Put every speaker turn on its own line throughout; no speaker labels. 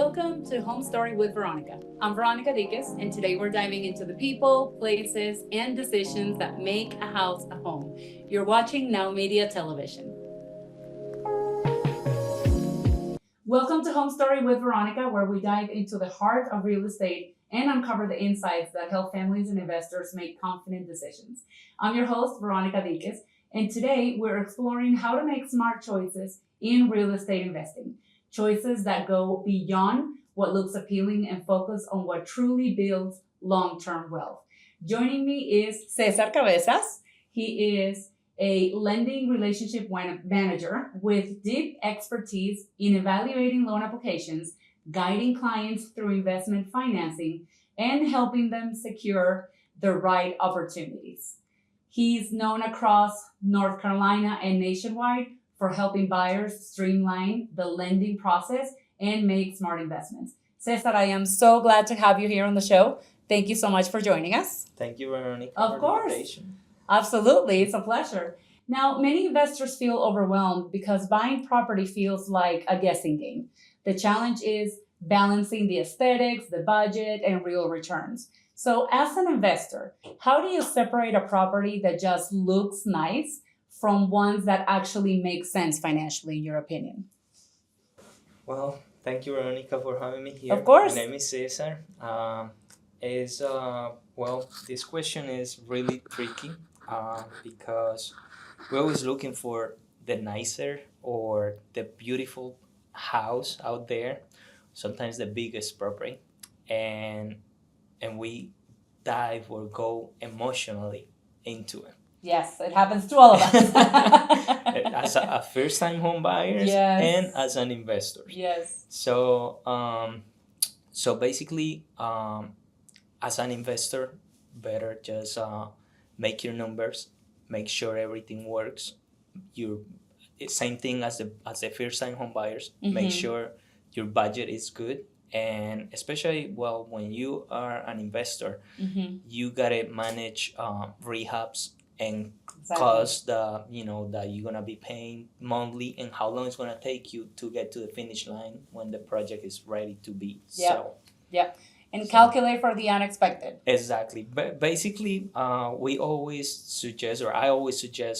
Welcome to Home Story with Veronica. I'm Veronica Diquez, and today we're diving into the people, places, and decisions that make a house a home. You're watching Now Media Television. Welcome to Home Story with Veronica, where we dive into the heart of real estate and uncover the insights that help families and investors make confident decisions. I'm your host, Veronica Diquez, and today we're exploring how to make smart choices in real estate investing. Choices that go beyond what looks appealing and focus on what truly builds long-term wealth. Joining me is Cesar Cabezas. He is a lending relationship manager with deep expertise in evaluating loan applications, guiding clients through investment financing, and helping them secure the right opportunities. He's known across North Carolina and nationwide for helping buyers streamline the lending process and make smart investments. Cesar, I am so glad to have you here on the show. Thank you so much for joining us.
Thank you, Veronica.
Of course. Absolutely. It's a pleasure. Now, many investors feel overwhelmed because buying property feels like a guessing game. The challenge is balancing the aesthetics, the budget, and real returns. So, as an investor, how do you separate a property that just looks nice from ones that actually make sense financially, in your opinion?
Well, thank you, Veronica, for having me here.
Of course.
My name is Cesar. This question is really tricky because we're always looking for the nicer or the beautiful house out there, sometimes the biggest property, and we dive or go emotionally into it.
Yes, it happens to all of us.
As a first-time home buyers,
yes,
and as an investor.
Yes.
So basically, as an investor, better just make your numbers, make sure everything works. Same thing as the first-time home buyers. Mm-hmm. Make sure your budget is good. And especially, when you are an investor, mm-hmm. you gotta manage rehabs and costs that you're gonna be paying monthly, and how long it's gonna take you to get to the finish line when the project is ready to be sold.
And calculate for the unexpected.
Exactly. But basically, I always suggest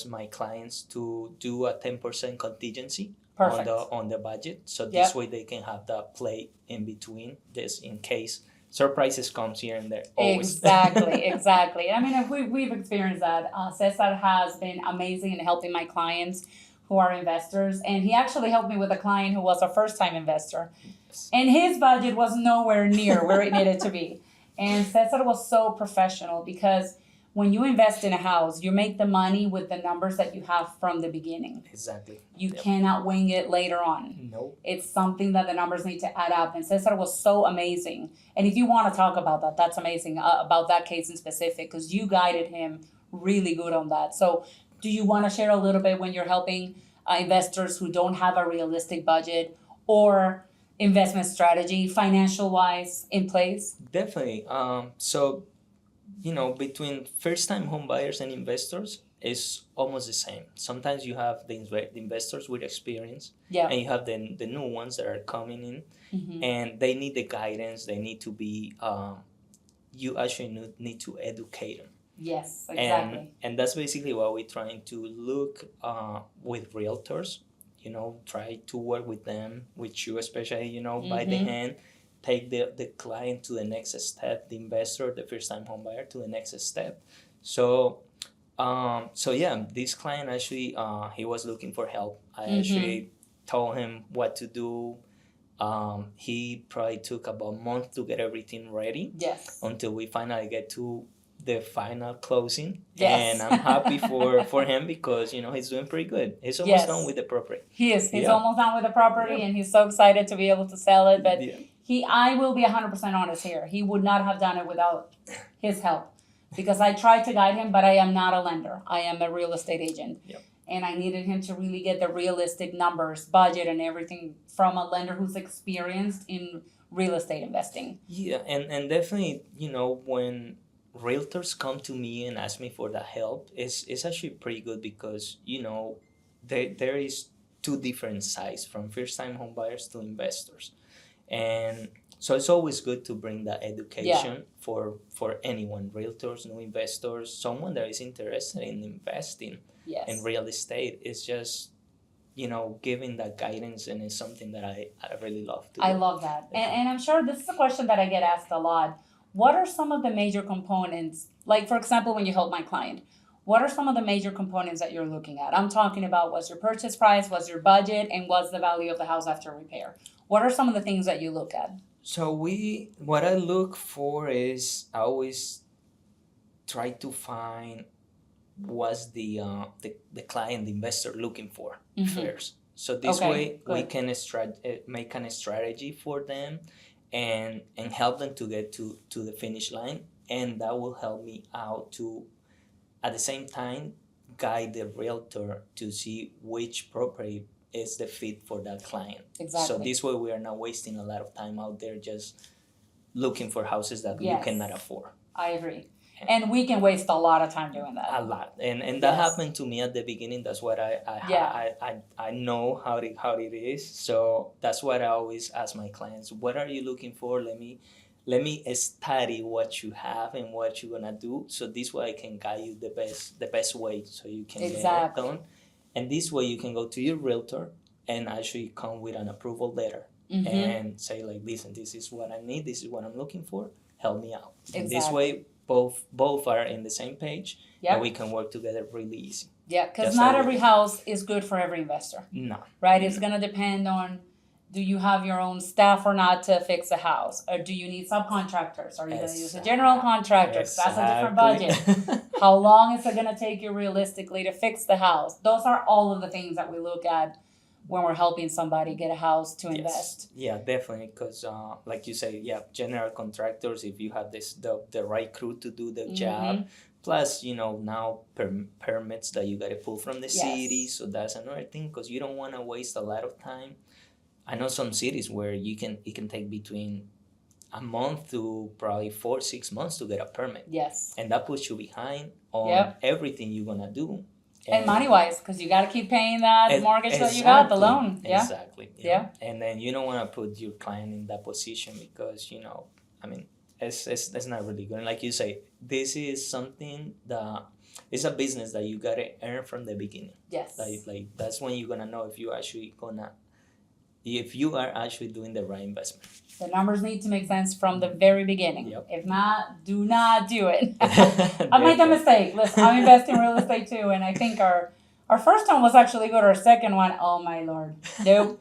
my clients to do a 10% contingency. Perfect. on the budget, so this way they can have that play in between, this in case surprises comes here and there. Always.
Exactly. I mean, we've experienced that. Cesar has been amazing in helping my clients who are investors, and he actually helped me with a client who was a first-time investor. Yes. And his budget was nowhere near where it needed to be. And Cesar was so professional because when you invest in a house, you make the money with the numbers that you have from the beginning.
Exactly.
You cannot wing it later on.
No.
It's something that the numbers need to add up. And Cesar was so amazing. And if you want to talk about that, that's amazing, about that case in specific, because you guided him really good on that. So do you want to share a little bit when you're helping investors who don't have a realistic budget or investment strategy, financial-wise, in place?
Definitely. Between first-time home buyers and investors is almost the same. Sometimes you have the investors with experience, and you have the new ones that are coming in, mm-hmm. and they need the guidance. They need to be, you actually need to educate them.
Yes, exactly.
And that's basically what we're trying to look with realtors. Try to work with them, with you especially, mm-hmm. by the hand. Take the client to the next step, the investor, the first-time home buyer, to the next step. So this client actually, he was looking for help. I mm-hmm. actually told him what to do. He probably took about a month to get everything ready.
Yes.
Until we finally get to the final closing.
Yes.
And I'm happy for him because, he's doing pretty good. He's almost done with the property.
He is. He's almost done with the property, and he's so excited to be able to sell it. But I will be 100% honest here. He would not have done it without his help, because I tried to guide him, but I am not a lender. I am a real estate agent.
Yep.
And I needed him to really get the realistic numbers, budget, and everything from a lender who's experienced in real estate investing.
Yeah, and definitely, when realtors come to me and ask me for that help, it's actually pretty good because, there is two different sides, from first-time home buyers to investors. And so it's always good to bring that education for anyone, realtors, new investors, someone that is interested in investing in real estate. It's just, giving that guidance, and it's something that I really love to do.
I love that. And I'm sure this is a question that I get asked a lot. What are some of the major components? Like, for example, when you help my client, what are some of the major components that you're looking at? I'm talking about what's your purchase price, what's your budget, and what's the value of the house after repair. What are some of the things that you look at?
So what I look for is I always try to find what's the client, the investor looking for first. So this way we can make a strategy for them and help them to get to the finish line, and that will help me out to at the same time guide the realtor to see which property is the fit for that client.
Exactly.
So this way we are not wasting a lot of time out there just looking for houses that you cannot afford.
I agree. And we can waste a lot of time doing that.
A lot, and that happened to me at the beginning. That's what I know how it is. So that's what I always ask my clients: what are you looking for? Let me study what you have and what you're gonna do. So this way I can guide you the best way so you can get it done. And this way you can go to your realtor and actually come with an approval letter and say like, listen, this is what I need. This is what I'm looking for. Help me out. And this way both are in the same page, and we can work together really easy.
Yeah, because not every house is good for every investor.
No.
Right? It's going to depend on, do you have your own staff or not to fix a house? Or do you need subcontractors? Are you going to use a general contractor? That's a different budget. How long is it going to take you realistically to fix the house? Those are all of the things that we look at when we're helping somebody get a house to invest.
Yeah, definitely, because like you say, general contractors, if you have the right crew to do the job, plus now permits that you got to pull from the city, so that's another thing, because you don't want to waste a lot of time. I know some cities where it can take between a month to probably 4-6 months to get a permit.
Yes.
And that puts you behind on everything you're gonna do.
And money-wise, because you got to keep paying that mortgage that you got, the loan. Yeah.
Exactly. Yeah. And then you don't want to put your client in that position because, it's not really good. And like you say, this is something that it's a business that you got to earn from the beginning.
Yes.
Like that's when you're going to know if you are actually doing the right investment.
The numbers need to make sense from the very beginning. Yep. If not, do not do it. I made the mistake. Listen, I'm investing in real estate too, and I think our first one was actually good. Our second one, oh my Lord, nope.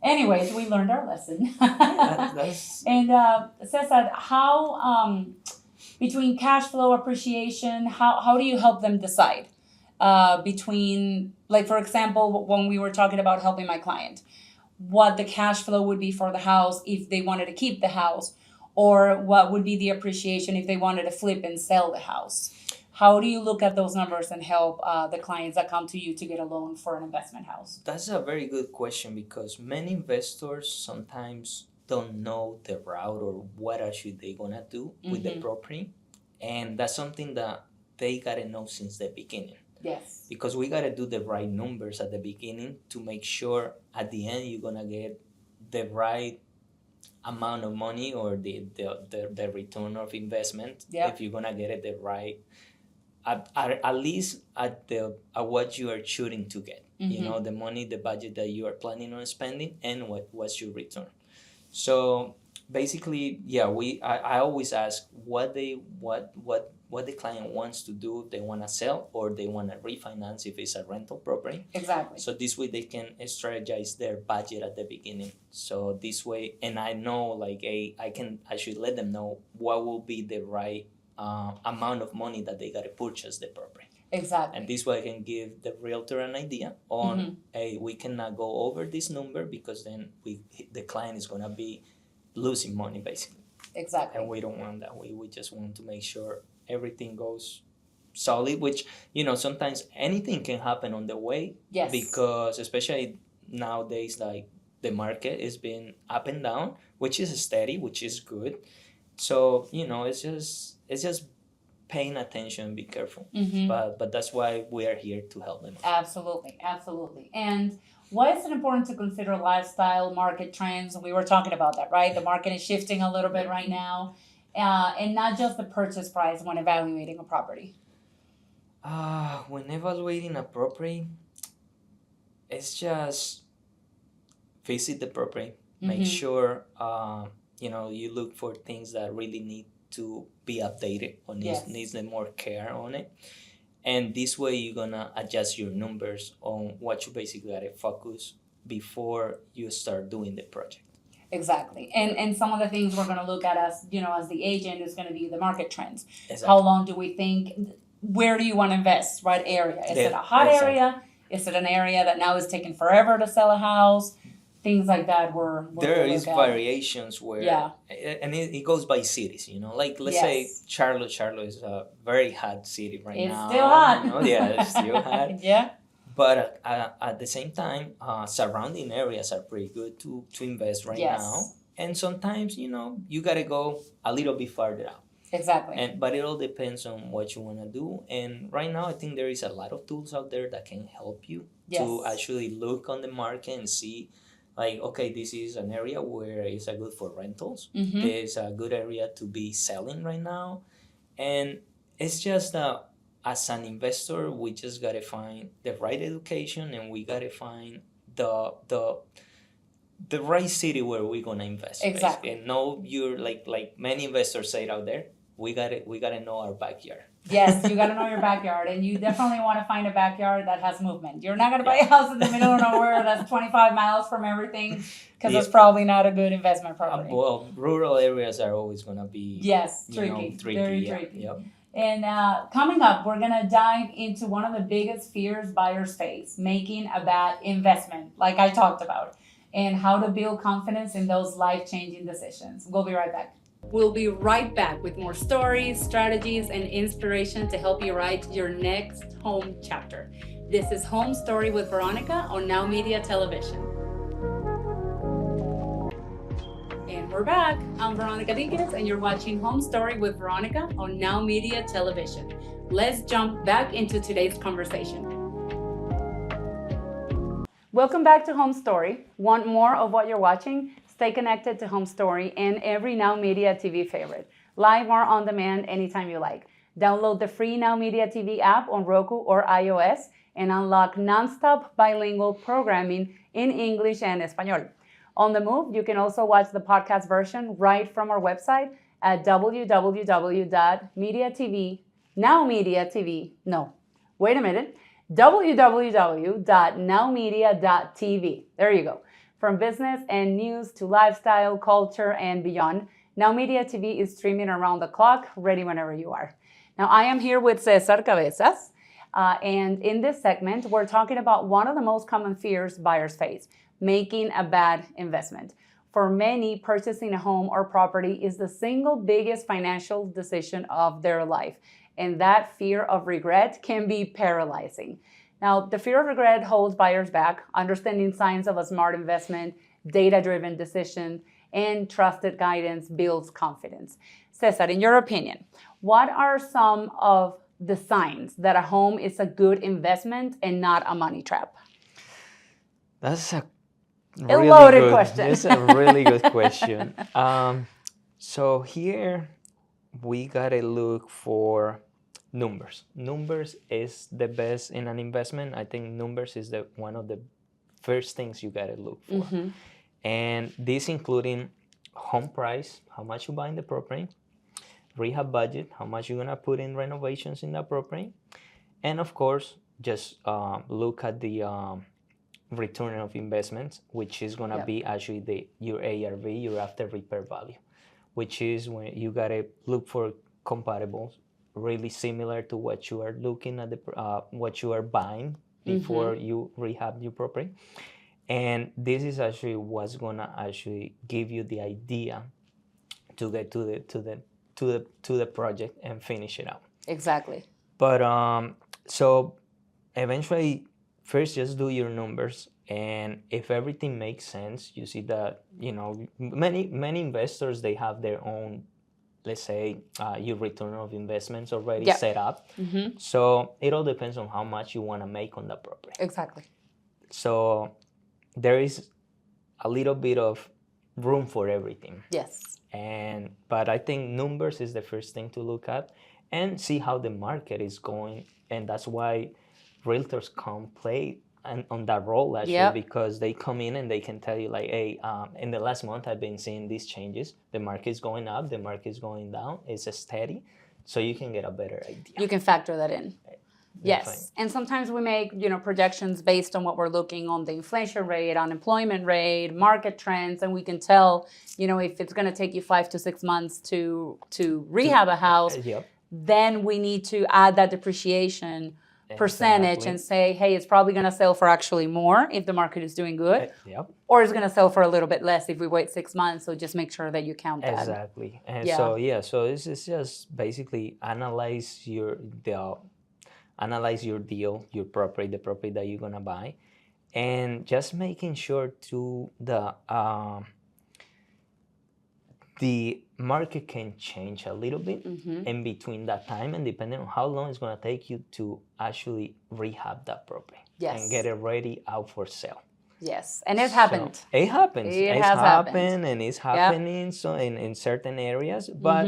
Anyways, we learned our lesson. And Cesar, how between cash flow appreciation, how do you help them decide between, like, for example, when we were talking about helping my client, what the cash flow would be for the house if they wanted to keep the house, or what would be the appreciation if they wanted to flip and sell the house? How do you look at those numbers and help the clients that come to you to get a loan for an investment house?
That's a very good question, because many investors sometimes don't know the route or what actually they're gonna do with the property, and that's something that they gotta know since the beginning.
Yes.
Because we got to do the right numbers at the beginning to make sure at the end you're going to get the right amount of money or the return of investment. If you're going to get it the right, at least at what you are shooting to get. The money, the budget that you are planning on spending, and what's your return. So basically, I always ask what the client wants to do. They want to sell or they want to refinance if it's a rental property.
Exactly.
So this way they can strategize their budget at the beginning. So this way, and I know I can actually let them know what will be the right amount of money that they got to purchase the property.
Exactly.
And this way I can give the realtor an idea on, hey, we cannot go over this number because then the client is going to be losing money basically.
Exactly.
And we don't want that. We just want to make sure everything goes solid, which, sometimes anything can happen on the way.
Yes.
Because especially nowadays, like the market is being up and down, which is steady, which is good. So, it's just paying attention, be careful. But that's why we are here to help them.
Absolutely. And Why is it important to consider lifestyle, market trends? We were talking about that, right? The market is shifting a little bit right now, and not just the purchase price when evaluating a property.
When evaluating a property, it's just visit the property, make sure you look for things that really need to be updated or needs more care on it. And this way you're gonna adjust your numbers on what you basically gotta focus before you start doing the project.
Exactly. And some of the things we're gonna look at as the agent is gonna be the market trends.
Exactly.
How long do we think, where do you wanna invest, right area? Is it a hot area? Is it an area that now is taking forever to sell a house? Things like that
there is variations where and it goes by cities, like let's say Charlotte is a very hot city right now.
It's still hot.
It's still hot.
Yeah.
But at the same time, surrounding areas are pretty good to invest right now. And sometimes you gotta go a little bit farther out.
Exactly.
But it all depends on what you want to do. And right now, I think there is a lot of tools out there that can help you to actually look on the market and see, like, okay, this is an area where it's a good for rentals. There's a good area to be selling right now. And it's just as an investor, we just got to find the right education, and we got to find the right city where we're going to invest.
Exactly.
Basically. And know you're like many investors say it out there, we gotta know our backyard.
Yes, you gotta know your backyard, and you definitely want to find a backyard that has movement. You're not gonna buy a house in the middle of nowhere that's 25 miles from everything, because it's probably not a good investment property.
Well, rural areas are always gonna be
tricky, very tricky.
Yep.
And coming up, we're gonna dive into one of the biggest fears buyers face: making a bad investment, like I talked about, and how to build confidence in those life-changing decisions. We'll be right back. We'll be right back with more stories, strategies, and inspiration to help you write your next home chapter. This is Home Story with Veronica on Now Media Television. And we're back. I'm Veronica Diquez, and you're watching Home Story with Veronica on Now Media Television. Let's jump back into today's conversation. Welcome back to Home Story. Want more of what you're watching? Stay connected to Home Story and every Now Media TV favorite, live or on demand anytime you like. Download the free Now Media TV app on Roku or iOS and unlock nonstop bilingual programming in English and Espanol. On the move, you can also watch the podcast version right from our website at www.nowmedia.tv. There you go. From business and news to lifestyle, culture, and beyond, Now Media TV is streaming around the clock, ready whenever you are. Now, I am here with Cesar Cabezas, and in this segment, we're talking about one of the most common fears buyers face: making a bad investment. For many, purchasing a home or property is the single biggest financial decision of their life, and that fear of regret can be paralyzing. Now, the fear of regret holds buyers back. Understanding signs of a smart investment, data-driven decision, and trusted guidance builds confidence. Cesar, in your opinion, what are some of the signs that a home is a good investment and not a money trap?
That's a
loaded question.
It's a really good question. So here we gotta look for numbers. Numbers is the best in an investment. I think numbers is one of the first things you gotta look for. And this including home price, how much you buy in the property, rehab budget, how much you're gonna put in renovations in the property, and of course, just look at the return of investments, which is gonna be actually your ARV, your after repair value, which is when you gotta look for comparables really similar to what you are looking at what you are buying before you rehab your property. And this is actually what's gonna actually give you the idea to get to the project and finish it out.
Exactly.
But so eventually, first just do your numbers, and if everything makes sense, you see that many investors, they have their own, let's say, your return of investments already set up. So it all depends on how much you want to make on that property.
Exactly.
So there is a little bit of room for everything.
Yes.
But I think numbers is the first thing to look at and see how the market is going. And that's why realtors come play on that role actually,
Yep.
because they come in and they can tell you like, hey, in the last month I've been seeing these changes. The market is going up, the market is going down. It's steady, so you can get a better idea.
You can factor that in.
Definitely.
Yes, and sometimes we make projections based on what we're looking on the inflation rate, unemployment rate, market trends, and we can tell if it's going to take you 5 to 6 months to rehab a house.
Yep.
Then we need to add that depreciation percentage
Exactly.
and say, hey, it's probably going to sell for actually more if the market is doing good,
Yep.
or it's going to sell for a little bit less if we wait 6 months. So just make sure that you count that.
Exactly. And
Yeah.
so this is just basically analyze your deal, your property, the property that you're gonna buy, and just making sure to the market can change a little bit in between that time, and depending on how long it's gonna take you to actually rehab that property.
Yes.
And get it ready out for sale.
Yes, and it's happened.
It happens.
It
It's
has
happened, and it's happening.
Yep.
So in certain areas, but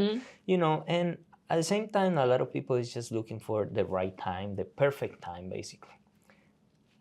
and at the same time, a lot of people is just looking for the right time, the perfect time, basically.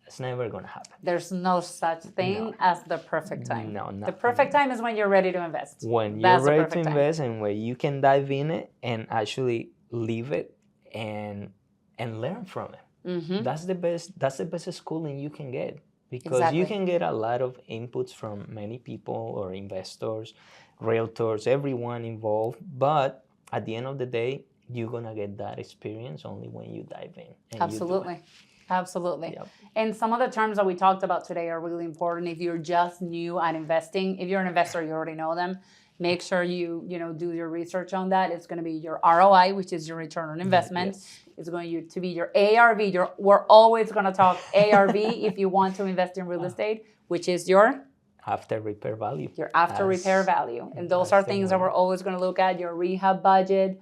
It's never gonna happen.
There's no such thing as the perfect time.
No,
the perfect time is when you're ready to invest.
When
That's
you're
the
ready to
perfect time.
invest, and where you can dive in it and actually live it and learn from it. That's the best. That's the best schooling you can get, because you can get a lot of inputs from many people or investors, realtors, everyone involved. But at the end of the day, you're gonna get that experience only when you dive in. And
Absolutely.
You do it.
Absolutely.
Yep.
And some of the terms that we talked about today are really important. If you're just new at investing, if you're an investor, you already know them. Make sure you do your research on that. It's going to be your ROI, which is your return on investment.
Yes.
It's going to be your ARV. We're always going to talk ARV if you want to invest in real estate, which is your
after repair value.
Your after repair value. And those are things that we're always going to look at. Your rehab budget,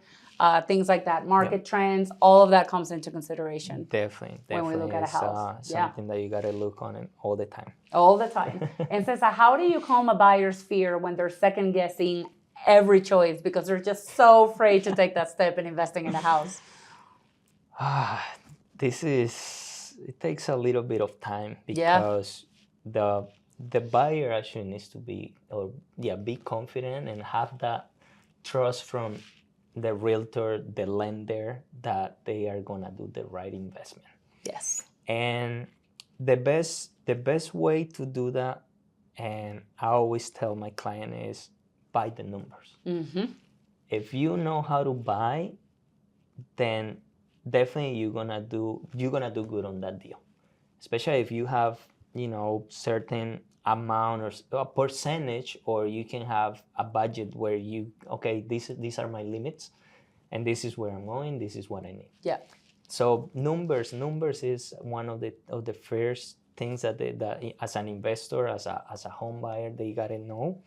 things like that, market trends, all of that comes into consideration.
Definitely.
When we look at a house.
Something that you got to look on it all the time.
All the time. And Cesar, how do you calm a buyer's fear when they're second guessing every choice because they're just so afraid to take that step in investing in a house?
It takes a little bit of time, because the buyer actually needs to be confident and have that trust from the realtor, the lender, that they are gonna do the right investment.
Yes.
And the best way to do that, and I always tell my client, is buy the numbers. If you know how to buy, then definitely you're gonna do good on that deal. Especially if you have certain amount or a percentage, or you can have a budget where these are my limits, and this is where I'm going, this is what I need.
Yeah.
So numbers is one of the first things that as an investor, as a home buyer, they gotta know.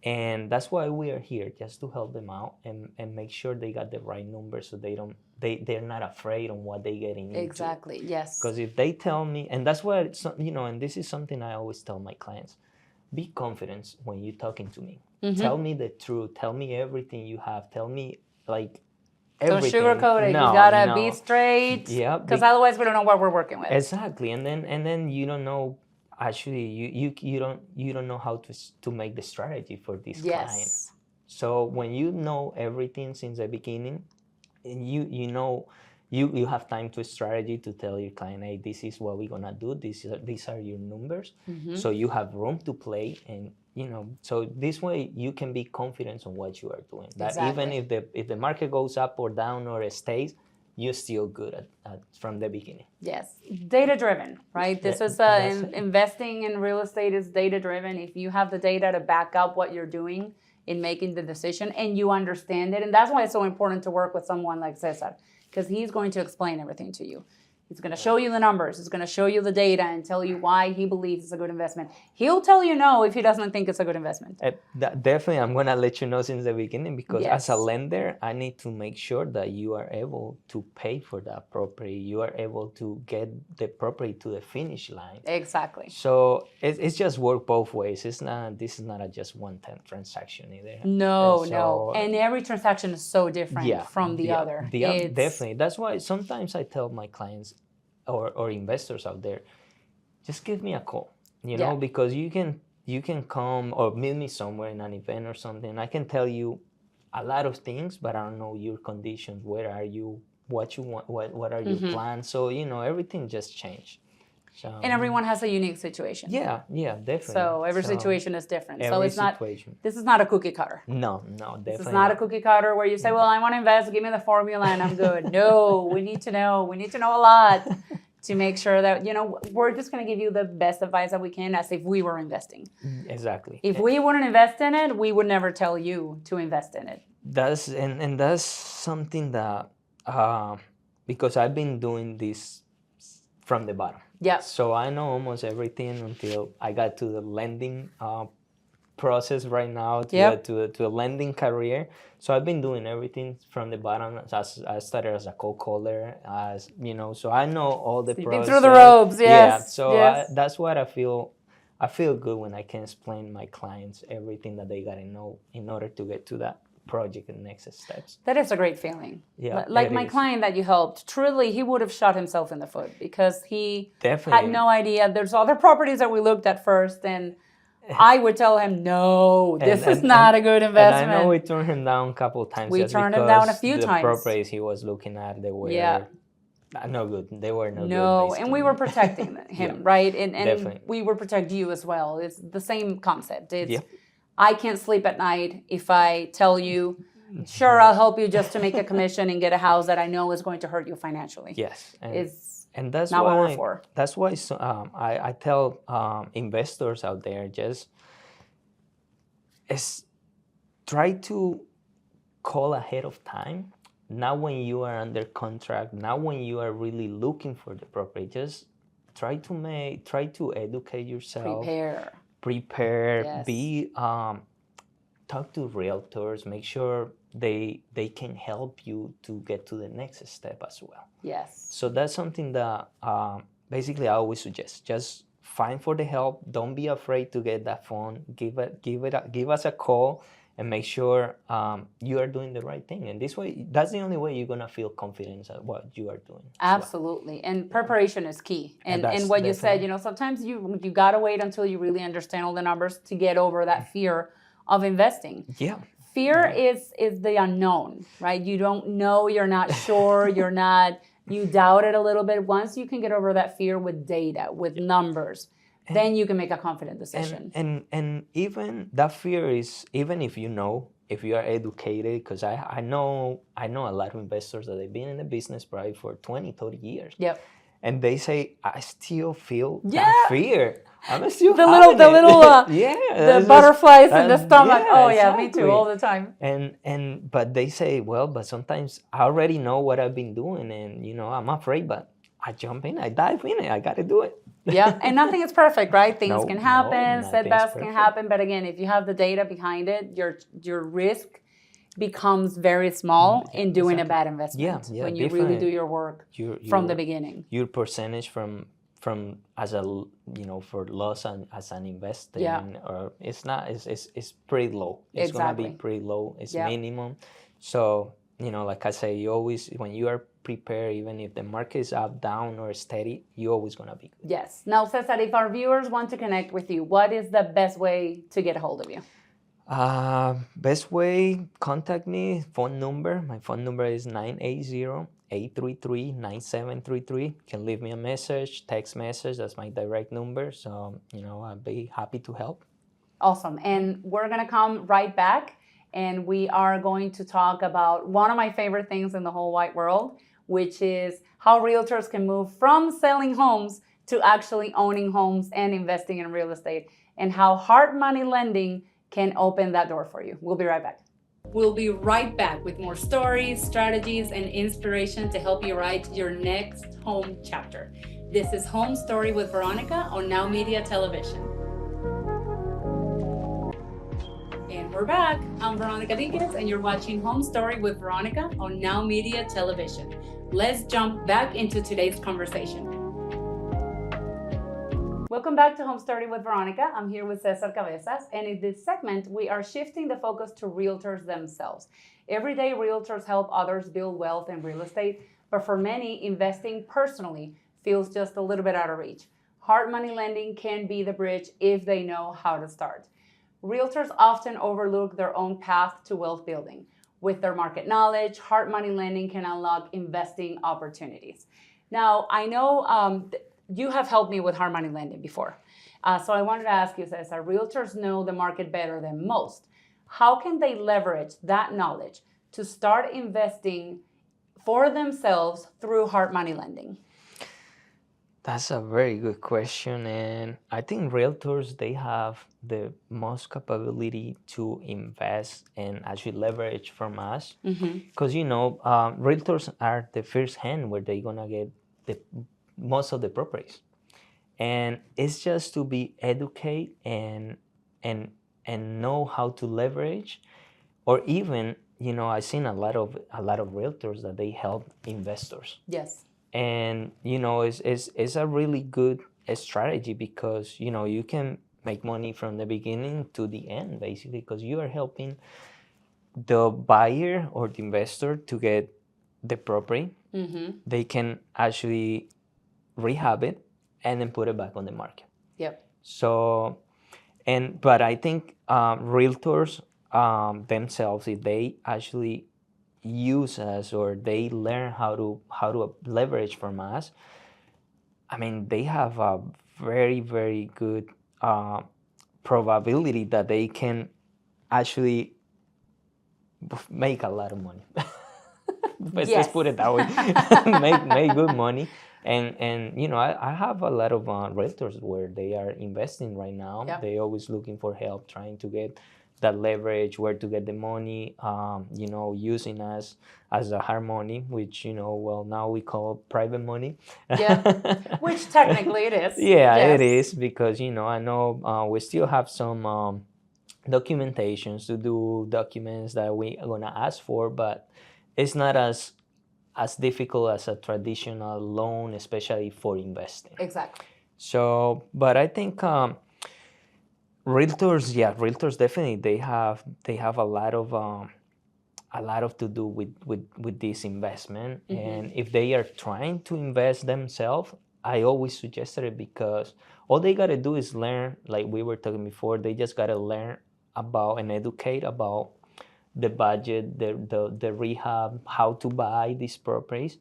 And that's why we are here, just to help them out and make sure they got the right numbers, so they're not afraid on what they're getting into.
Exactly, yes.
Because if they tell me, and that's why and this is something I always tell my clients, be confident when you're talking to me. Tell me the truth. Tell me everything you have. Tell me everything.
Don't sugarcoat it.
No,
you gotta be straight.
Yeah.
Because otherwise we don't know what we're working with.
Exactly, and then you don't know. Actually, you don't know how to make the strategy for this client. So when you know everything since the beginning, and you have time to strategy to tell your client, hey, this is what we're gonna do. These are your numbers. So you have room to play, and so this way you can be confident on what you are doing. That even if the market goes up or down or it stays, you're still good from the beginning.
Yes, data driven, right? This is investing in real estate is data driven. If you have the data to back up what you're doing in making the decision, and you understand it, and that's why it's so important to work with someone like Cesar, because he's going to explain everything to you. He's going to show you the numbers. He's going to show you the data and tell you why he believes it's a good investment. He'll tell you no if he doesn't think it's a good investment.
Definitely, I'm going to let you know since the beginning, because
Yes.
as a lender, I need to make sure that you are able to pay for that property. You are able to get the property to the finish line.
Exactly.
So it's just work both ways. This is not a just one-time transaction either.
No. And every transaction is so different from the other.
Definitely. That's why sometimes I tell my clients or investors out there, just give me a call, because you can come or meet me somewhere in an event or something. I can tell you a lot of things, but I don't know your conditions. Where are you? What you want? What are your plans? So everything just changed. So,
and everyone has a unique situation.
Yeah, definitely.
So every situation is different. So it's not.
Situation.
This is not a cookie cutter.
No, definitely.
This is not a cookie cutter where you say, "Well, I want to invest. Give me the formula, and I'm good." No, we need to know. We need to know a lot to make sure that we're just going to give you the best advice that we can, as if we were investing.
Exactly.
If we wouldn't invest in it, we would never tell you to invest in it.
That's something that because I've been doing this from the bottom.
Yeah.
So I know almost everything until I got to the lending process right now, to a lending career. So I've been doing everything from the bottom. I started as a cold caller, so I know all the process.
Been through the ropes, yes.
Yeah. So that's what I feel. I feel good when I can explain to my clients everything that they gotta know in order to get to that project and next steps.
That is a great feeling.
Yeah,
like my client that you helped, truly, he would have shot himself in the foot because he had no idea. There's other properties that we looked at first, and I would tell him, no, this is not a good investment.
And I know we turned him down a couple of times.
We turned him down a few times.
The properties he was looking at, they were no good. They were no good.
No, and we were protecting him, right? And
definitely.
We would protect you as well. It's the same concept. I can't sleep at night if I tell you, sure, I'll help you just to make a commission and get a house that I know is going to hurt you financially.
Yes.
And
that's
not
why,
what we're for.
That's why I tell investors out there, just try to call ahead of time. Not when you are under contract, not when you are really looking for the property. Just try to educate yourself. Prepare. Yes. Talk to realtors. Make sure they can help you to get to the next step as well.
Yes.
So that's something that basically I always suggest. Just find for the help. Don't be afraid to get that phone. Give us a call and make sure you are doing the right thing. And this way, that's the only way you're gonna feel confident at what you are doing.
Absolutely. Well. And preparation is key. And what you said, sometimes you gotta wait until you really understand all the numbers to get over that fear of investing.
Yeah.
Fear is the unknown, right? You don't know, you're not sure, you doubt it a little bit. Once you can get over that fear with data, with numbers, then you can make a confident decision.
And even that fear is, even if you are educated, because I know a lot of investors that they've been in the business probably for 20, 30 years.
Yep.
And they say, I still feel that fear. I'm still
the butterflies in the stomach. Exactly. Me too, all the time.
But they say, but sometimes I already know what I've been doing, and I'm afraid, but I jump in, I dive in it, I got to do it.
Yeah, and nothing is perfect, right? Things can happen, setbacks can happen, but again, if you have the data behind it, your risk becomes very small in doing a bad investment. Yeah, when you really do your work from the beginning. Your
percentage from as a for loss and as an investor, or it's pretty low. It's gonna be pretty low. It's minimum. So like I say, you always, when you are prepared, even if the market is up, down, or steady, you're always gonna be good.
Yes. Now, Cesar, if our viewers want to connect with you, what is the best way to get a hold of you?
Best way, contact me. Phone number. My phone number is 980-833-9733. You can leave me a message, text message. That's my direct number. So, I'd be happy to help.
Awesome. And we're going to come right back, and we are going to talk about one of my favorite things in the whole wide world, which is how realtors can move from selling homes to actually owning homes and investing in real estate, and how hard money lending can open that door for you. We'll be right back. We'll be right back with more stories, strategies, and inspiration to help you write your next home chapter. This is Home Story with Veronica on Now Media Television. And we're back. I'm Veronica Diquez, and you're watching Home Story with Veronica on Now Media Television. Let's jump back into today's conversation. Welcome back to Home Story with Veronica. I'm here with Cesar Cabezas, and in this segment, we are shifting the focus to realtors themselves. Every day, realtors help others build wealth in real estate, but for many, investing personally feels just a little bit out of reach. Hard money lending can be the bridge if they know how to start. Realtors often overlook their own path to wealth building. With their market knowledge, hard money lending can unlock investing opportunities. Now, I know you have helped me with hard money lending before. So I wanted to ask you, Cesar, realtors know the market better than most. How can they leverage that knowledge to start investing for themselves through hard money lending?
That's a very good question, and I think realtors, they have the most capability to invest and actually leverage from us, because realtors are the first hand where they're gonna get the most of the properties, and it's just to be educate and know how to leverage, or even I've seen a lot of realtors that they help investors.
Yes.
And it's a really good strategy, because you can make money from the beginning to the end, basically, because you are helping the buyer or the investor to get the property. They can actually rehab it and then put it back on the market.
Yep.
So but I think realtors themselves, if they actually use us or they learn how to leverage from us, I mean, they have a very, very good probability that they can actually make a lot of money. Let's put it that way. make good money. And I have a lot of realtors where they are investing right now.
Yep.
They're always looking for help, trying to get that leverage, where to get the money, using us as a hard money, which, now we call private money.
Yeah, which technically it is.
Yeah,
Yes.
It is, because, I know we still have some documentations to do, documents that we are going to ask for, but it's not as difficult as a traditional loan, especially for investing.
Exactly.
So, but I think realtors definitely they have a lot of to do with this investment. And if they are trying to invest themselves, I always suggested it, because all they gotta do is learn, like we were talking before. They just gotta learn about and educate about the budget, the rehab, how to buy these properties,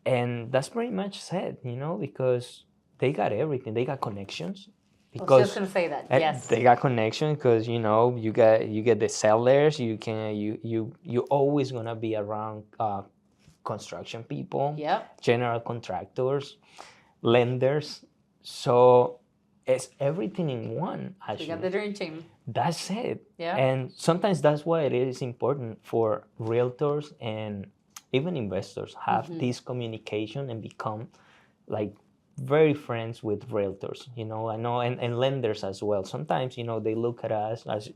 and that's pretty much said. Because they got everything. They got connections.
I was just gonna say that. Yes.
They got connection, because you get the sellers. You always gonna be around construction people.
Yep.
General contractors, lenders. So it's everything in one, actually.
We got the dream team.
That's it.
Yeah.
And sometimes that's why it is important for realtors and even investors have this communication and become like very friends with realtors. I know, and lenders as well. Sometimes, they look at us as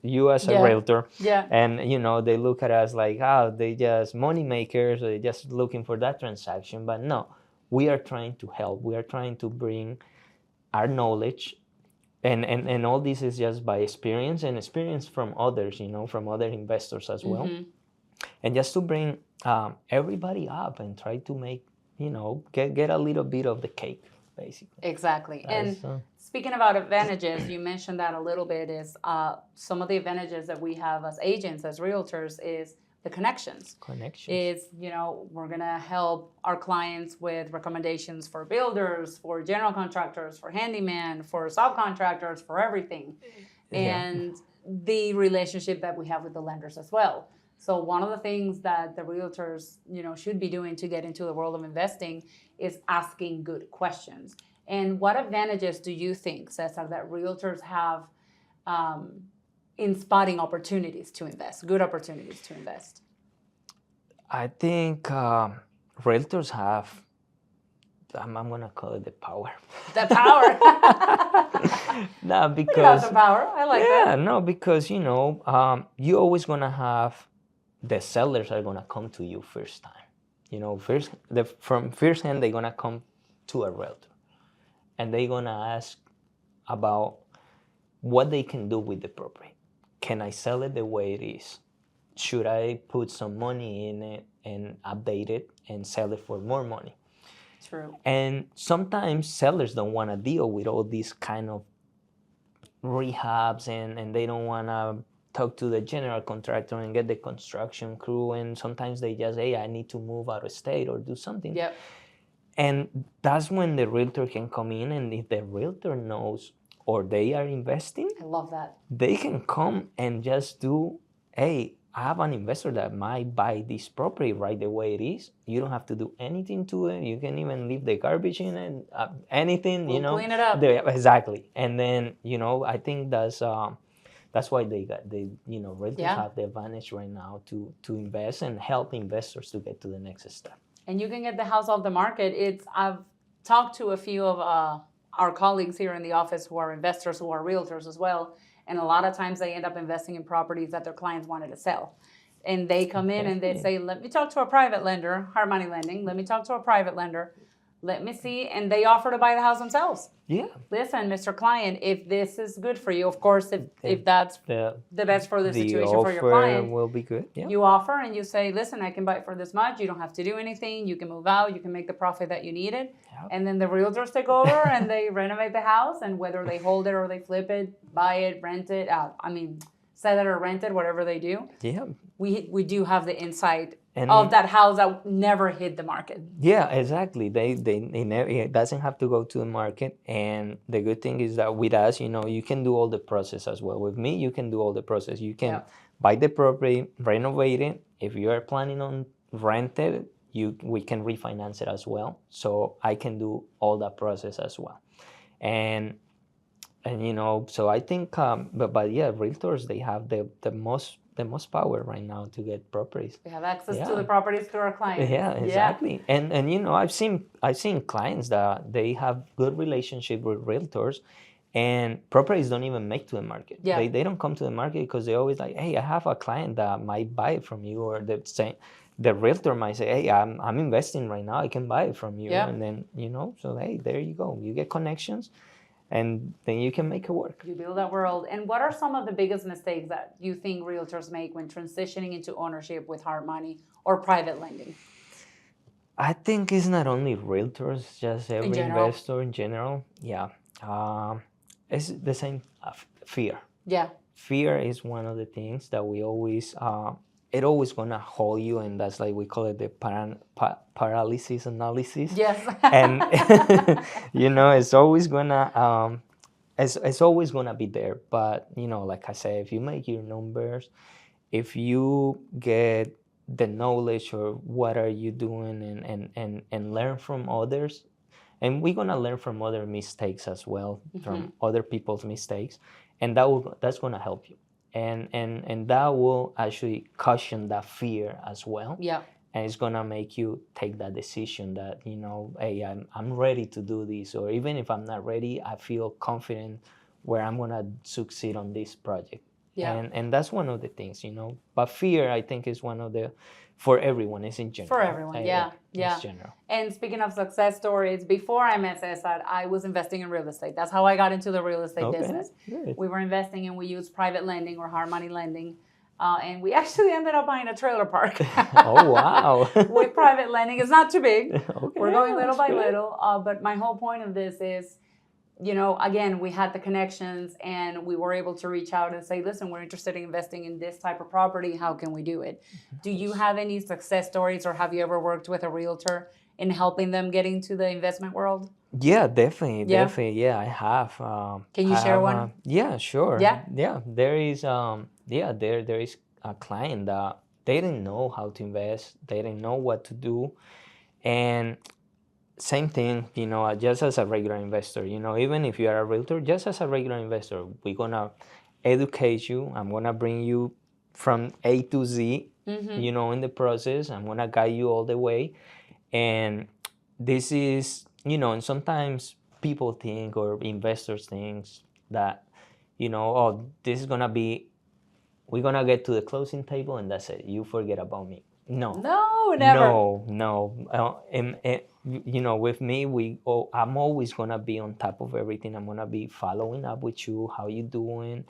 a realtor.
Yeah.
And, they look at us like, they just money makers, or they're just looking for that transaction. But no, we are trying to help. We are trying to bring our knowledge. And all this is just by experience and experience from others, from other investors as well. And just to bring everybody up and try to make, get a little bit of the cake, basically.
Exactly. And speaking about advantages, you mentioned that a little bit, is some of the advantages that we have as agents, as realtors, is the connections. Is, we're going to help our clients with recommendations for builders, for general contractors, for handyman, for subcontractors, for everything. And the relationship that we have with the lenders as well. So one of the things that the realtors, should be doing to get into the world of investing is asking good questions. And what advantages do you think, Cesar, that realtors have in spotting opportunities to invest, good opportunities to invest?
I think realtors have, I'm going to call it the power.
The power.
No,
You
because
got the power. I like that.
no, because you always going to have the sellers are going to come to you first time. From first hand, they're going to come to a realtor and they're going to ask about what they can do with the property. Can I sell it the way it is? Should I put some money in it and update it and sell it for more money?
True.
And sometimes sellers don't want to deal with all these kind of rehabs and they don't want to talk to the general contractor and get the construction crew, and sometimes they just, hey, I need to move out of state or do something.
Yep.
And that's when the realtor can come in, and if the realtor knows or they are investing,
I love that.
they can come and just do, hey, I have an investor that might buy this property right the way it is. You don't have to do anything to it. You can even leave the garbage in it, anything,
We'll clean it up.
Exactly. And then, I think that's why realtors have the advantage right now to invest and help investors to get to the next step.
And you can get the house off the market. I've talked to a few of our colleagues here in the office who are investors, who are realtors as well. And a lot of times they end up investing in properties that their clients wanted to sell. And they come in and they say, let me talk to a private lender, hard money lending. Let me talk to a private lender. Let me see. And they offer to buy the house themselves.
Yeah.
Listen, Mr. Client, if this is good for you, of course, if that's the best for the situation for your client,
will be good. Yeah.
You offer and you say, listen, I can buy it for this much. You don't have to do anything. You can move out. You can make the profit that you needed. Yep. And then the realtors take over and they renovate the house. And whether they hold it or they flip it, buy it, rent it, sell it or rent it, whatever they do.
Yeah.
We do have the insight of that house that never hit the market.
Yeah, exactly. They never, it doesn't have to go to the market. And the good thing is that with us, you can do all the process as well. With me, you can do all the process. You can buy the property, renovate it. If you are planning on rent it, we can refinance it as well. So I can do all that process as well. And so I think, but yeah, realtors, they have the most power right now to get properties.
We have access to the properties through our clients.
Yeah, exactly. Yeah. And I've seen clients that they have good relationship with realtors, and properties don't even make to the market.
Yeah.
They don't come to the market because they always like, hey, I have a client that might buy it from you, or the realtor might say, hey, I'm investing right now, I can buy it from you. Yeah. And then so hey, there you go, you get connections. And then you can make it work.
You build that world. And what are some of the biggest mistakes that you think realtors make when transitioning into ownership with hard money or private lending?
I think it's not only realtors, just every investor in general. Yeah. It's the same fear.
Yeah.
Fear is one of the things that we always, it always gonna hold you, and that's like we call it the paralysis analysis.
Yes.
And it's always gonna it's always gonna be there. But like I say, if you make your numbers, if you get the knowledge or what are you doing and learn from others, and we're gonna learn from other mistakes as well, from other people's mistakes, and that's gonna help you. And that will actually cushion that fear as well.
Yeah.
And it's gonna make you take that decision that, hey, I'm ready to do this, or even if I'm not ready, I feel confident where I'm gonna succeed on this project. Yeah. And that's one of the things, But fear, I think, is one of the, for everyone, it's in general.
For everyone, yeah.
It's general.
And speaking of success stories, before I met Cesar, I was investing in real estate. That's how I got into the real estate business.
Good.
We were investing and we used private lending or hard money lending. And we actually ended up buying a trailer park.
Oh, wow.
With private lending. It's not too big. Okay, we're going little by little. But my whole point of this is, again, we had the connections and we were able to reach out and say, listen, we're interested in investing in this type of property. How can we do it? Do you have any success stories, or have you ever worked with a realtor in helping them get into the investment world?
Yeah, definitely. Yeah, I have.
Can you share one?
Yeah, sure.
Yeah.
Yeah, there is. There is a client that they didn't know how to invest. They didn't know what to do, and same thing. Just as a regular investor. Even if you are a realtor, just as a regular investor, we're gonna educate you. I'm gonna bring you from A to Z, you know, in the process. I'm gonna guide you all the way. And this is, you know, and sometimes people think, or investors think, that, you know, oh, this is gonna be, we're gonna get to the closing table and that's it. You forget about me. No.
No, never.
No. You know, with me, I'm always gonna be on top of everything. I'm gonna be following up with you. How you doing?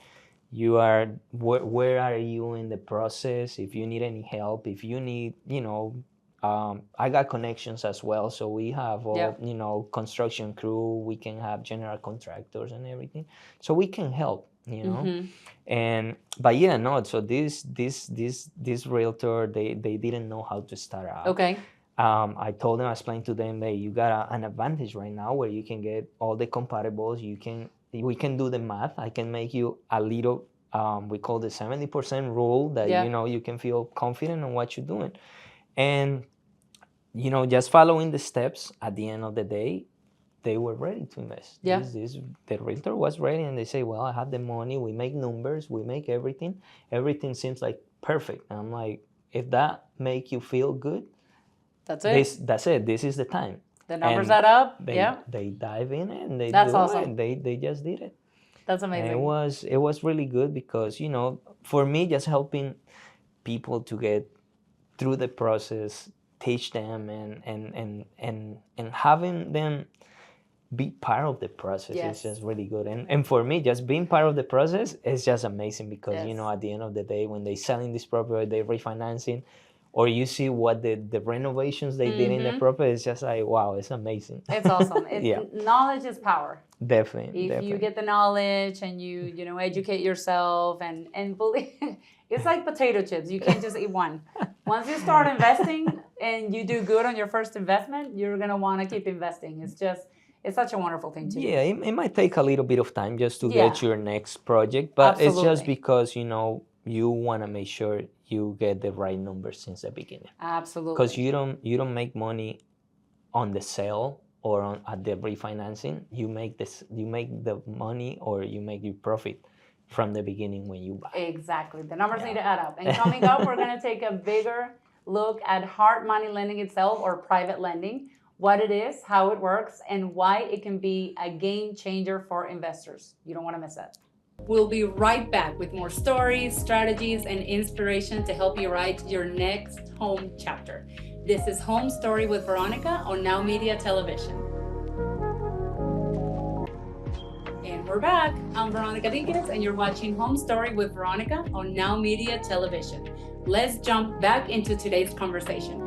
You are where are you in the process? If you need any help, if you need, you know, I got connections as well. So we have all, you know, construction crew. We can have general contractors and everything. So we can help, you know. And but yeah, no. So this realtor, they didn't know how to start out.
Okay.
I told them, I explained to them that you got an advantage right now where you can get all the comparables. We can do the math. I can make you a little, we call the 70% rule that, you know, you can feel confident on what you're doing. And, you know, just following the steps, at the end of the day, they were ready to invest. The realtor was ready, and they say, well, I have the money. We make numbers. We make everything. Everything seems like perfect. And I'm like, if that make you feel good, that's it. This is the time.
The numbers add up.
They dive in and they
That's
do
awesome.
it. They just did it.
That's amazing.
And it was really good because, you know, for me, just helping people to get through the process, teach them, and having them be part of the process is just really good. And for me, just being part of the process is just amazing because, you know, at the end of the day, when they're selling this property, they're refinancing, or you see what the renovations they did in the property, it's just like, wow, it's amazing.
It's awesome. Knowledge is power.
Definitely.
If you get the knowledge and you know, educate yourself and believe, it's like potato chips. You can't just eat one. Once you start investing and you do good on your first investment, you're going to want to keep investing. It's such a wonderful thing to do.
Yeah, it might take a little bit of time just to get your next project, but it's just because, you know, you want to make sure you get the right numbers since the beginning.
Absolutely.
Because you don't make money on the sale or at the refinancing. You make the money, or you make your profit from the beginning when you buy.
Exactly. The numbers need to add up. And coming up, we're going to take a bigger look at hard money lending itself, or private lending, what it is, how it works, and why it can be a game changer for investors. You don't want to miss it. We'll be right back with more stories, strategies, and inspiration to help you write your next home chapter. This is Home Story with Veronica on Now Media Television. And we're back. I'm Veronica Dinkins, and you're watching Home Story with Veronica on Now Media Television. Let's jump back into today's conversation.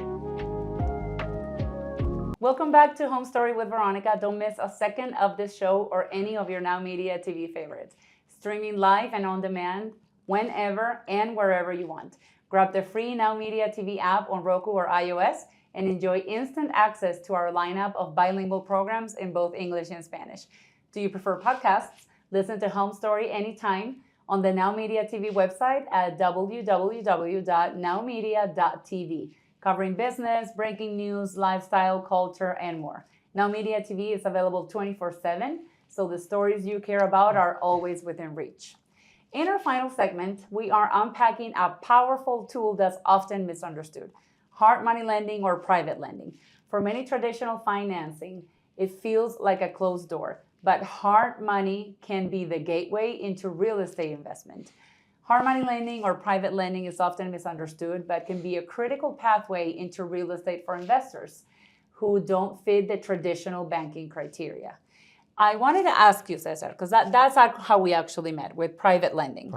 Welcome back to Home Story with Veronica. Don't miss a second of this show or any of your Now Media TV favorites. Streaming live and on demand whenever and wherever you want. Grab the free Now Media TV app on Roku or iOS and enjoy instant access to our lineup of bilingual programs in both English and Spanish. Do you prefer podcasts? Listen to Home Story anytime on the Now Media TV website at www.nowmedia.tv, covering business, breaking news, lifestyle, culture, and more. Now Media TV is available 24/7, so the stories you care about are always within reach. In our final segment, we are unpacking a powerful tool that's often misunderstood: hard money lending, or private lending. For many traditional financing, it feels like a closed door, but hard money can be the gateway into real estate investment. Hard money lending, or private lending, is often misunderstood, but can be a critical pathway into real estate for investors who don't fit the traditional banking criteria. I wanted to ask you, Cesar, because that's how we actually met, with private lending.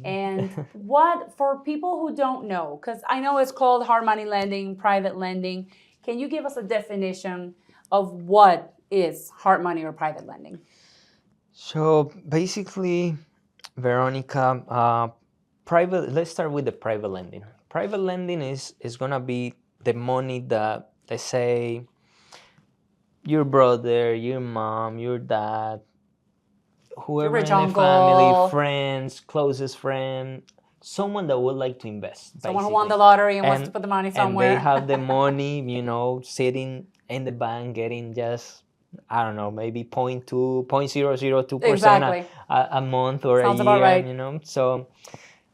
And what, for people who don't know, because I know it's called hard money lending, private lending, can you give us a definition of what is hard money or private lending?
So basically, Veronica, let's start with the private lending. Private lending is going to be the money that, let's say, your brother, your mom, your dad, whoever in the family, friends, closest friend, someone that would like to invest.
Someone who won the lottery and wants to put the money somewhere.
And they have the money, sitting in the bank, getting just I don't know, maybe 0.2%
Exactly.
a month or
Sounds
a
about
year,
right.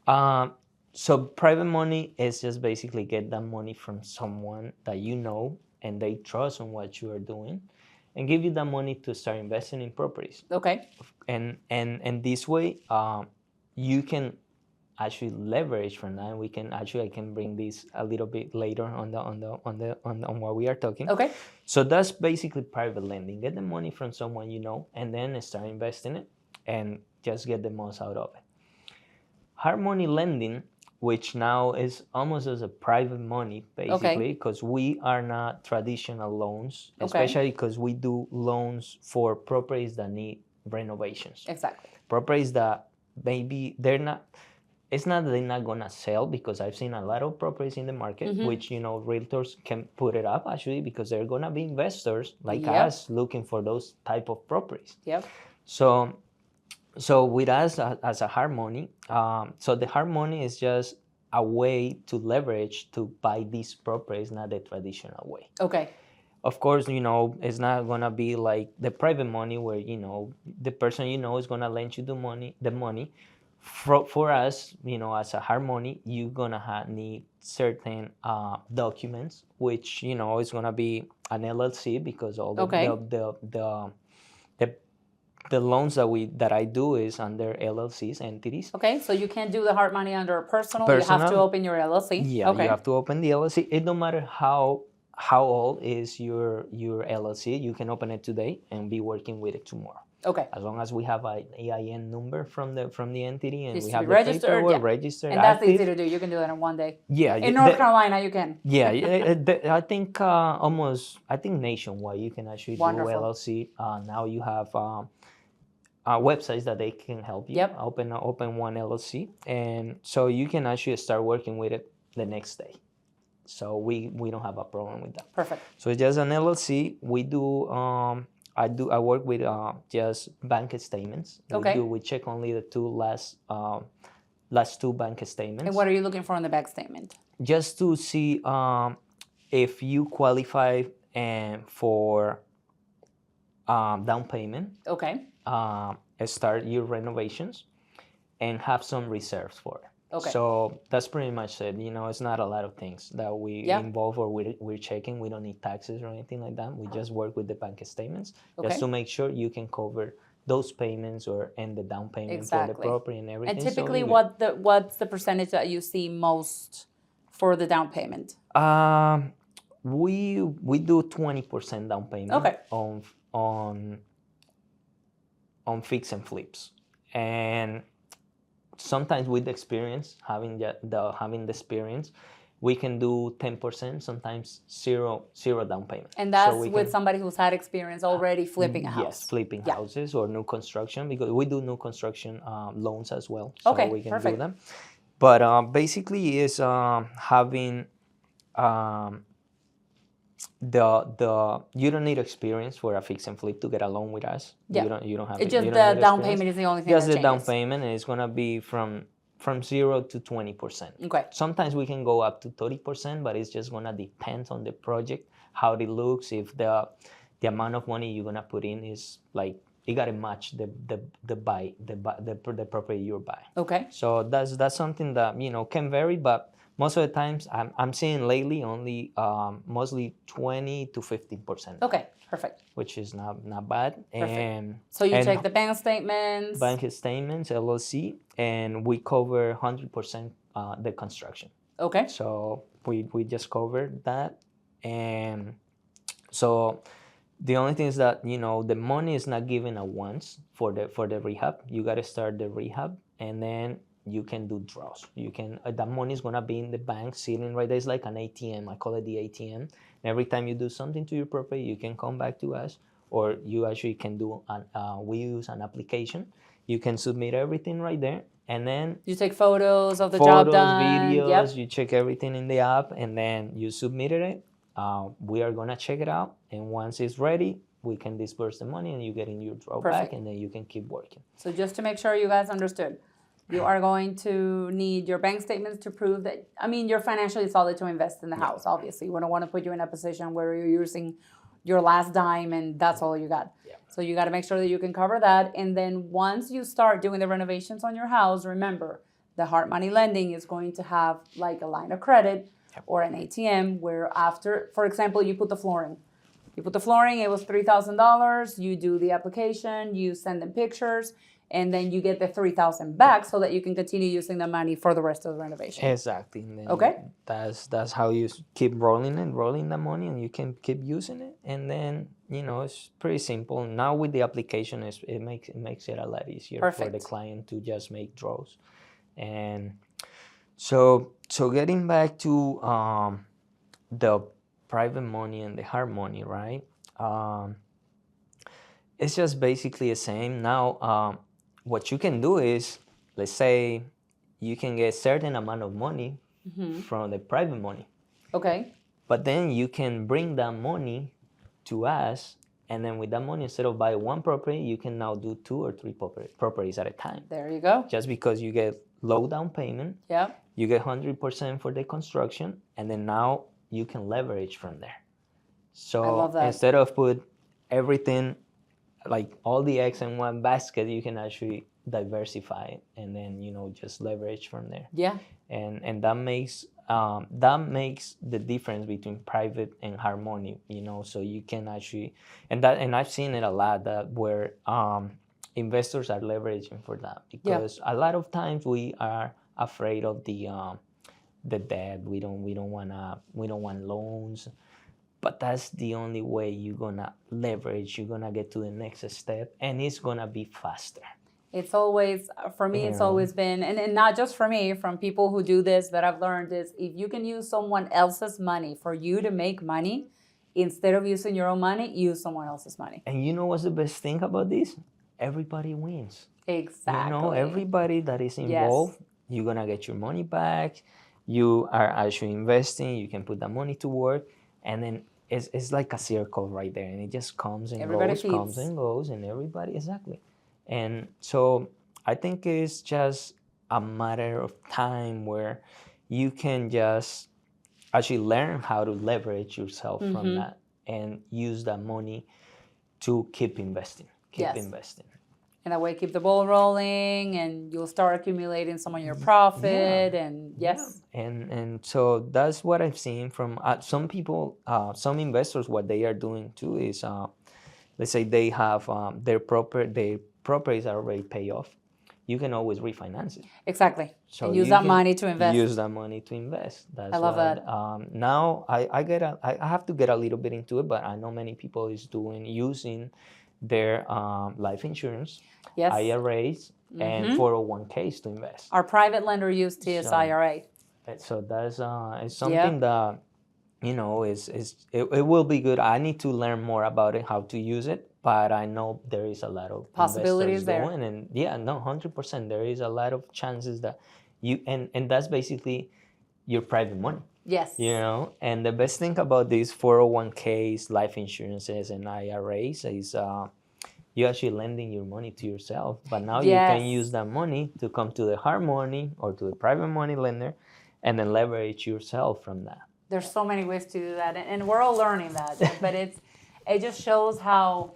Um, so private money is just basically get that money from someone that you know and they trust on what you are doing, and give you that money to start investing in properties.
Okay.
And this way, you can actually leverage from that. We can actually, I can bring this a little bit later on what we are talking.
Okay.
So that's basically private lending. Get the money from someone you know, and then start investing it, and just get the most out of it. Hard money lending, which now is almost as a private money, basically, because we are not traditional loans, especially because we do loans for properties that need renovations.
Exactly.
Properties that maybe they're not, it's not that they're not gonna sell, because I've seen a lot of properties in the market, which realtors can put it up actually, because they're gonna be investors like us looking for those type of properties.
Yep.
So with us as a hard money, so the hard money is just a way to leverage to buy these properties, not the traditional way.
Okay.
Of course, it's not gonna be like the private money where the person is gonna lend you the money. For us, as a hard money, you're gonna need certain documents, which is gonna be an LLC, because all the loans that I do is under LLCs, entities.
Okay, so you can't do the hard money under a personal. You have to open your LLC.
Yeah,
okay.
You have to open the LLC. It don't matter how old is your LLC. You can open it today and be working with it tomorrow.
Okay.
As long as we have an EIN number from the entity, and we have the
registered,
paperwork registered,
and that's
active.
easy to do. You can do that in one day.
Yeah.
In North Carolina, you can.
Yeah, I think nationwide you can actually
Wonderful.
do LLC. Now you have websites that they can help you.
Yep.
Open one LLC, and so you can actually start working with it the next day. So we don't have a problem with that.
Perfect.
So it's just an LLC. We do. I work with just bank statements.
Okay.
We check only the last two bank statements.
And what are you looking for in the bank statement?
Just to see if you qualify for down payment.
Okay.
Start your renovations and have some reserves for it.
Okay.
So that's pretty much it. It's not a lot of things that we involve or we're checking. We don't need taxes or anything like that. We just work with the bank statements just to make sure you can cover those payments and the down payment for the property and everything.
And typically, what's the percentage that you see most for the down payment?
We do 20% down payment on fix and flips, and sometimes with experience, having the experience, we can do 10%, sometimes zero down payment.
And that's with somebody who's had experience already flipping a house.
Yes, flipping houses or new construction, because we do new construction loans as well. So we can do them. But basically, is having you don't need experience for a fix and flip to get a loan with us.
Yeah.
You don't have
it. Just the down payment is the only thing
just
that
the down payment, and it's gonna be from 0 to 20%.
Okay.
Sometimes we can go up to 30%, but it's just gonna depend on the project, how it looks. If the amount of money you're gonna put in is like, you gotta match the property you're buying. Okay. So that's something that can vary, but most of the times, I'm seeing lately only mostly 20 to 15%.
Okay, perfect.
Which is not bad. Perfect. And
so you check the bank statements.
Bank statements, LLC, and we cover 100% the construction. Okay. So we just covered that, and so the only thing is that the money is not given at once for the rehab. You got to start the rehab, and then you can do draws. You can that money is gonna be in the bank sitting right there. It's like an ATM. I call it the ATM. And every time you do something to your property, you can come back to us, or you actually can do we use an application. You can submit everything right there, and then
you take photos of the job done,
videos. Yep. You check everything in the app, and then you submitted it. We are gonna check it out, and once it's ready, we can disperse the money, and you get in your drawback, and then you can keep working.
So just to make sure you guys understood. You are going to need your bank statements to prove that, you're financially solid to invest in the house, obviously. We don't want to put you in a position where you're using your last dime and that's all you got.
Yeah.
So you got to make sure that you can cover that. And then once you start doing the renovations on your house, remember the hard money lending is going to have like a line of credit or an ATM where after, for example, you put the flooring. You put the flooring, it was $3,000. You do the application, you send them pictures, and then you get the $3,000 back so that you can continue using the money for the rest of the renovation.
Exactly. And then
Okay.
That's how you keep rolling the money, and you can keep using it. And then it's pretty simple. Now with the application, it makes it a lot easier for the client to just make draws. And so getting back to the private money and the hard money, right? It's just basically the same. Now, what you can do is, let's say, you can get a certain amount of money from the private money.
Okay.
But then you can bring that money to us, and then with that money, instead of buying one property, you can now do 2 or 3 properties at a time.
There you go.
Just because you get low down payment, you get 100% for the construction, and then now you can leverage from there. So
I love that.
Instead of put everything, like all the eggs in one basket, you can actually diversify it, and then just leverage from there.
Yeah.
And that makes the difference between private and hard money. So you can actually, and I've seen it a lot that where investors are leveraging for that, because a lot of times we are afraid of the debt. We don't want loans. But that's the only way you're gonna leverage. You're gonna get to the next step, and it's gonna be faster.
It's always, for me, it's always been, and not just for me, from people who do this that I've learned is if you can use someone else's money for you to make money, instead of using your own money, use someone else's money.
And you know what's the best thing about this? Everybody wins.
Exactly.
Everybody that is involved, you're gonna get your money back. You are actually investing. You can put that money to work. And then it's like a circle right there, and it just comes and comes and goes, and everybody, exactly. And so I think it's just a matter of time where you can just actually learn how to leverage yourself from that and use that money to keep investing.
And that way, keep the ball rolling, and you'll start accumulating some of your profit. And
and so that's what I've seen from some people, some investors. What they are doing too is, let's say they have their properties are already paid off. You can always refinance it.
Exactly.
So
and use that money to invest.
Use that money to invest. That's
I love that.
Now I have to get a little bit into it, but I know many people is using their life insurance, IRAs, and 401ks to invest.
Our private lender used his IRA.
So that's it's something that it will be good. I need to learn more about it, how to use it, but I know there is a lot of
possibilities there.
And 100%, there is a lot of chances that you and that's basically your private money.
Yes.
And the best thing about these 401ks, life insurances, and IRAs is you're actually lending your money to yourself. But now you can use that money to come to the hard money or to the private money lender, and then leverage yourself from that.
There's so many ways to do that, and we're all learning that. But it just shows how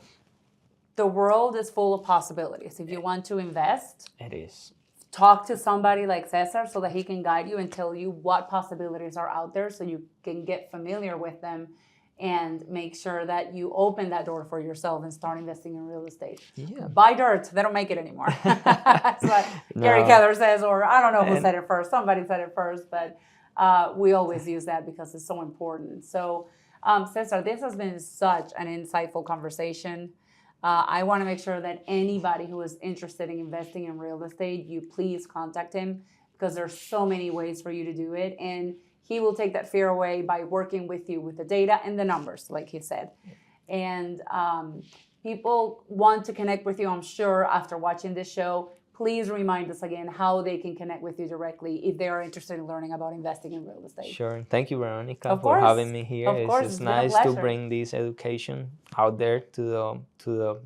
the world is full of possibilities. If you want to invest,
it is.
Talk to somebody like Cesar so that he can guide you and tell you what possibilities are out there so you can get familiar with them and make sure that you open that door for yourself and start investing in real estate.
Yeah.
Buy dirt. They don't make it anymore. That's what Gary Keller says, or I don't know who said it first. Somebody said it first, but we always use that because it's so important. So, Cesar, this has been such an insightful conversation. I want to make sure that anybody who is interested in investing in real estate, you please contact him because there's so many ways for you to do it. And he will take that fear away by working with you with the data and the numbers, like he said. And people want to connect with you, I'm sure, after watching this show. Please remind us again how they can connect with you directly if they are interested in learning about investing in real estate.
Sure. Thank you, Veronica, for having me here.
Of course.
It's nice to bring this education out there to the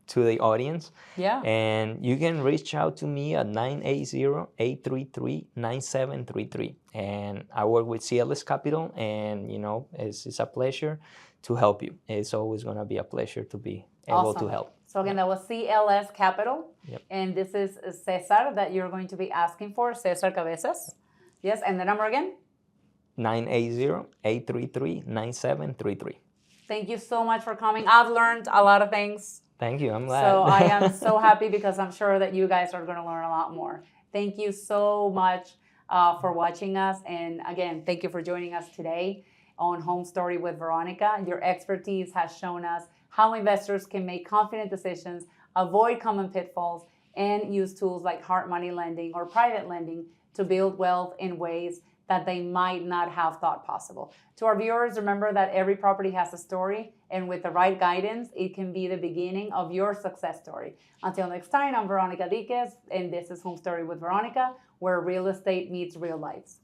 to the audience.
Yeah.
And you can reach out to me at 980-833-9733. And I work with CLS Capital, and it's a pleasure to help you. It's always going to be a pleasure to be able to help.
So again, that was CLS Capital.
Yep.
And this is Cesar that you're going to be asking for, Cesar Cabezas. Yes, and the number again?
980-833-9733.
Thank you so much for coming. I've learned a lot of things.
Thank you. I'm glad.
So I am so happy because I'm sure that you guys are going to learn a lot more. Thank you so much for watching us. And again, thank you for joining us today on Home Story with Veronica. Your expertise has shown us how investors can make confident decisions, avoid common pitfalls, and use tools like hard money lending or private lending to build wealth in ways that they might not have thought possible. To our viewers, remember that every property has a story, and with the right guidance, it can be the beginning of your success story. Until next time, I'm Veronica Diquez, and this is Home Story with Veronica, where real estate meets real lives.